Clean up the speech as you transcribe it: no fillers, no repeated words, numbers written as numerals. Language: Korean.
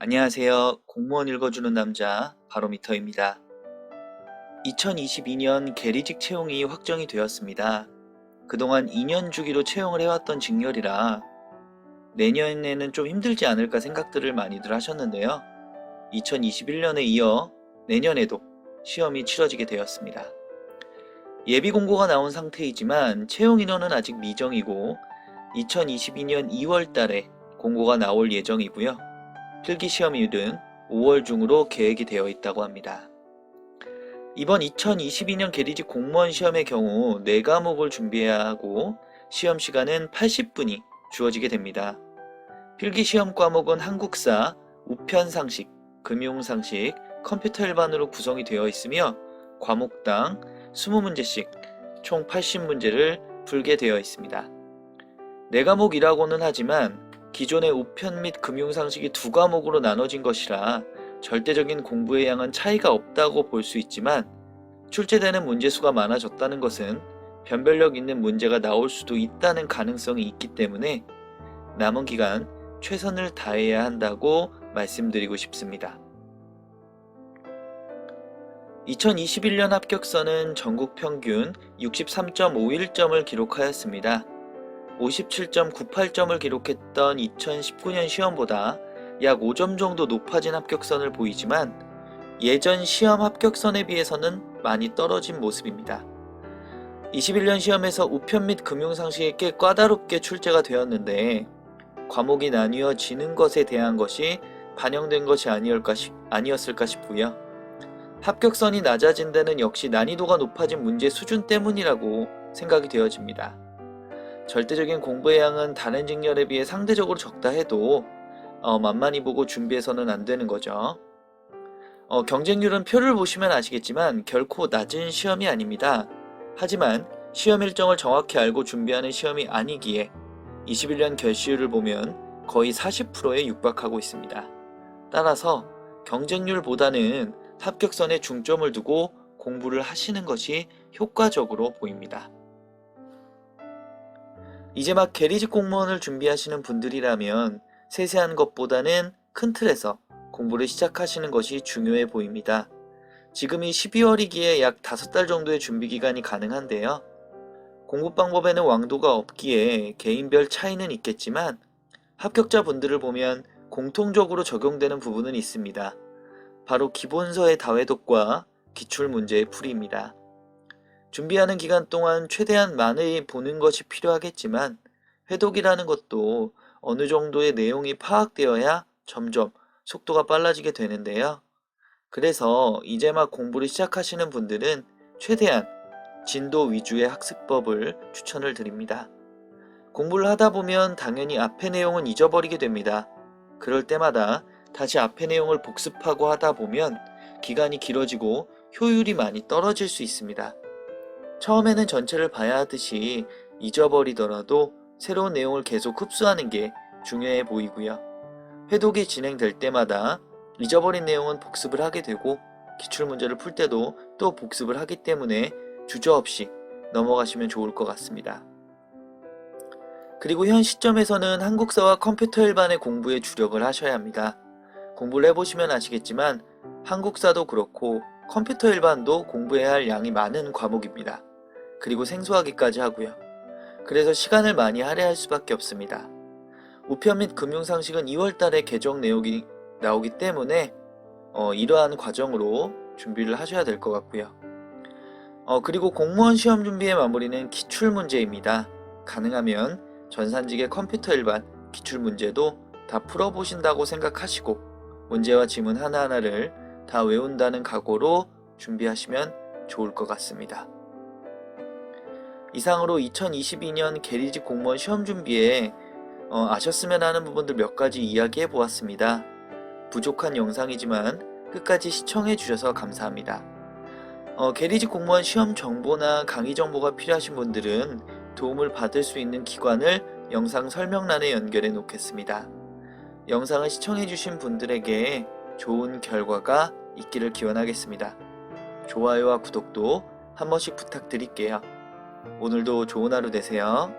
안녕하세요. 공무원 읽어주는 남자 바로미터입니다. 2022년 계리직 채용이 확정이 되었습니다. 그동안 2년 주기로 채용을 해왔던 직렬이라 내년에는 좀 힘들지 않을까 생각들을 많이들 하셨는데요. 2021년에 이어 내년에도 시험이 치러지게 되었습니다. 예비 공고가 나온 상태이지만 채용 인원은 아직 미정이고 2022년 2월 달에 공고가 나올 예정이고요. 필기시험일은 5월 중으로 계획이 되어 있다고 합니다. 이번 2022년 계리직 공무원 시험의 경우 4과목을 준비해야 하고 시험 시간은 80분이 주어지게 됩니다. 필기시험 과목은 한국사, 우편상식, 금융상식, 컴퓨터 일반으로 구성이 되어 있으며 과목당 20문제씩 총 80문제를 풀게 되어 있습니다. 4과목이라고는 하지만 기존의 우편 및 금융상식이 2과목으로 나눠진 것이라 절대적인 공부의 양은 차이가 없다고 볼 수 있지만 출제되는 문제수가 많아졌다는 것은 변별력 있는 문제가 나올 수도 있다는 가능성이 있기 때문에 남은 기간 최선을 다해야 한다고 말씀드리고 싶습니다. 2021년 합격선은 전국 평균 63.51점을 기록하였습니다. 57.98점을 기록했던 2019년 시험보다 약 5점 정도 높아진 합격선을 보이지만 예전 시험 합격선에 비해서는 많이 떨어진 모습입니다. 21년 시험에서 우편 및 금융상식이 꽤 까다롭게 출제가 되었는데 과목이 나뉘어지는 것에 대한 것이 반영된 것이 아니었을까 싶고요. 합격선이 낮아진 데는 역시 난이도가 높아진 문제 수준 때문이라고 생각이 되어집니다. 절대적인 공부의 양은 다른 직렬에 비해 상대적으로 적다 해도 만만히 보고 준비해서는 안 되는 거죠. 경쟁률은 표를 보시면 아시겠지만 결코 낮은 시험이 아닙니다. 하지만 시험 일정을 정확히 알고 준비하는 시험이 아니기에 21년 결시율을 보면 거의 40%에 육박하고 있습니다. 따라서 경쟁률보다는 합격선에 중점을 두고 공부를 하시는 것이 효과적으로 보입니다. 이제 막 계리직 공무원을 준비하시는 분들이라면 세세한 것보다는 큰 틀에서 공부를 시작하시는 것이 중요해 보입니다. 지금이 12월이기에 약 5달 정도의 준비 기간이 가능한데요. 공부 방법에는 왕도가 없기에 개인별 차이는 있겠지만 합격자분들을 보면 공통적으로 적용되는 부분은 있습니다. 바로 기본서의 다회독과 기출문제의 풀이입니다. 준비하는 기간 동안 최대한 많이 보는 것이 필요하겠지만 회독이라는 것도 어느 정도의 내용이 파악되어야 점점 속도가 빨라지게 되는데요. 그래서 이제 막 공부를 시작하시는 분들은 최대한 진도 위주의 학습법을 추천을 드립니다. 공부를 하다 보면 당연히 앞의 내용은 잊어버리게 됩니다. 그럴 때마다 다시 앞의 내용을 복습하고 하다 보면 기간이 길어지고 효율이 많이 떨어질 수 있습니다. 처음에는 전체를 봐야 하듯이 잊어버리더라도 새로운 내용을 계속 흡수하는 게 중요해 보이고요. 회독이 진행될 때마다 잊어버린 내용은 복습을 하게 되고 기출문제를 풀 때도 또 복습을 하기 때문에 주저없이 넘어가시면 좋을 것 같습니다. 그리고 현 시점에서는 한국사와 컴퓨터 일반의 공부에 주력을 하셔야 합니다. 공부를 해보시면 아시겠지만 한국사도 그렇고 컴퓨터 일반도 공부해야 할 양이 많은 과목입니다. 그리고 생소하기까지 하고요. 그래서 시간을 많이 할애할 수밖에 없습니다. 우편 및 금융상식은 2월 달에 개정 내용이 나오기 때문에 이러한 과정으로 준비를 하셔야 될 것 같고요. 그리고 공무원 시험 준비의 마무리는 기출문제입니다. 가능하면 전산직의 컴퓨터 일반 기출문제도 다 풀어보신다고 생각하시고 문제와 지문 하나하나를 다 외운다는 각오로 준비하시면 좋을 것 같습니다. 이상으로 2022년 계리직 공무원 시험 준비에 아셨으면 하는 부분들 몇 가지 이야기해 보았습니다. 부족한 영상이지만 끝까지 시청해 주셔서 감사합니다. 계리직 공무원 시험 정보나 강의 정보가 필요하신 분들은 도움을 받을 수 있는 기관을 영상 설명란에 연결해 놓겠습니다. 영상을 시청해 주신 분들에게 좋은 결과가 있기를 기원하겠습니다. 좋아요와 구독도 한 번씩 부탁드릴게요. 오늘도 좋은 하루 되세요.